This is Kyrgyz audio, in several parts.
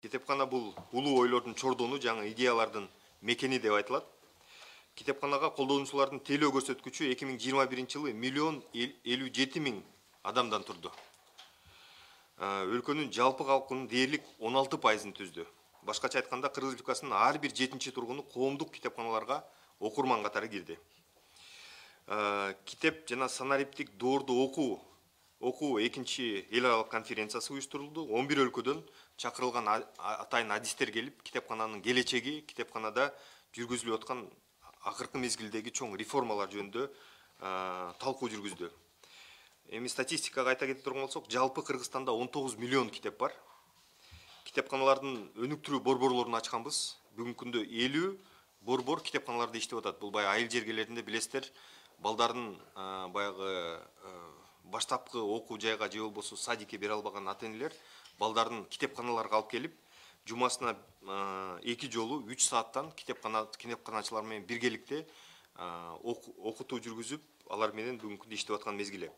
Китепкана бул улуу ойлордун чордону, жаңы идеялардын мекени деп айтылат. Китепканага колдонуучулардын тейлөө көрсөткүчү 2021-жылы 1.057.000 адамдан турду. Өлкөнүн жалпы калкынын дээрлик 16%-ын түздү. Башкача айтканда, Кыргыз Республикасынын ар бир 7-чи тургуну коомдук китепканаларга окурман катары кирди. Китеп жана санариптик доорду окуу экинчи эл аралык конференциясы уюштурулду. 11 өлкөдөн чакырылган атайын адистер келип, китепкананын келечеги, китепканада жүргүзүлүп аткан акыркы мезгилдеги чоң реформалар жөнүндө талкуу жүргүздү. Эми статистикага айта кетип турган болсок, жалпы Кыргызстанда 19 миллион китеп бар. Китепканалардын өнүктүрүү борборлорун ачканбыз. Бүгүнкү күндө 50 борбор китепканаларда иштеп атат. Бул баягы айыл жергелеринде билесиздер, балдардын баягы баштапкы окуу жайга же болбосо садикке бере албаган ата-энелер балдарын китепканаларга алып келип, жумасына 2 жолу 3 сааттан китепканачылар менен биргеликте окутуу жүргүзүп, алар менен бүгүнкү күндө иштеп аткан мезгили.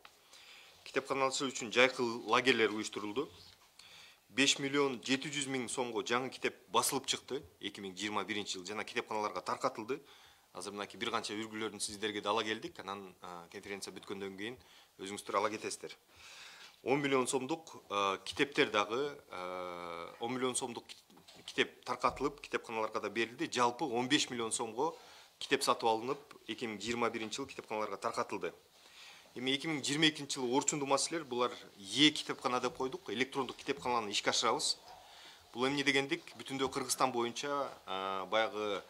Китепканачылар үчүн жайкы лагерлер уюштурулду. 5.700.000 сомго жаңы китеп басылып чыкты 2021-жылы жана китепканаларга таркатылды. Азыр мынакей бир канча үлгүлөрүн сиздерге да ала келдик. Анан конференция бүткөндөн кийин өзүңүздөр ала кетесиздер. 10 миллион сомдук китептер дагы 10 миллион сомдук китеп таркатылып, китепканаларга да берилди. Жалпы 15 миллион сомго китеп сатып алынып, 2021-жылы китепканаларга таркатылды. Эми 2022-жылы орчундуу маселелер, булар китепкана деп койдук, электрондук китепкананы ишке ашырабыз. Бул эмне дегендик, бүтүндө Кыргызстан боюнча баягы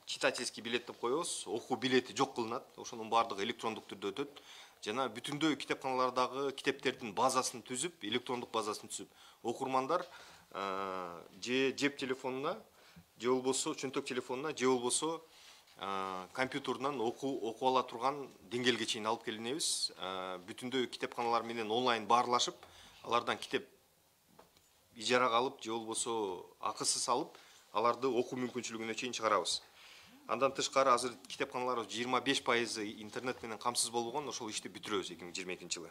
читательский билет деп коебуз, окуу билети жок кылынат. Ошонун баардыгы электрондук түрдө өтөт. Жана бүтүндөй китепканалардагы китептердин базасын түзүп, электрондук базасын түзүп, окурмандар же жеп телефонуна, же болбосо чөнтөк телефонуна, же болбосо компьютеринан окуу ала турган деңгээлге чейин алып келинебиз. Бүтүндөй китепканалар менен онлайн баарлашып, алардан китеп ижарага алып, же болбосо акысыз алып, аларды окуу мүмкүнчүлүгүнө чейин чыгарабыз. Андан тышкары азыр китепканалар 25% интернет менен камсыз болгон, ошол ишти бүтүрөбүз 2022-жылы.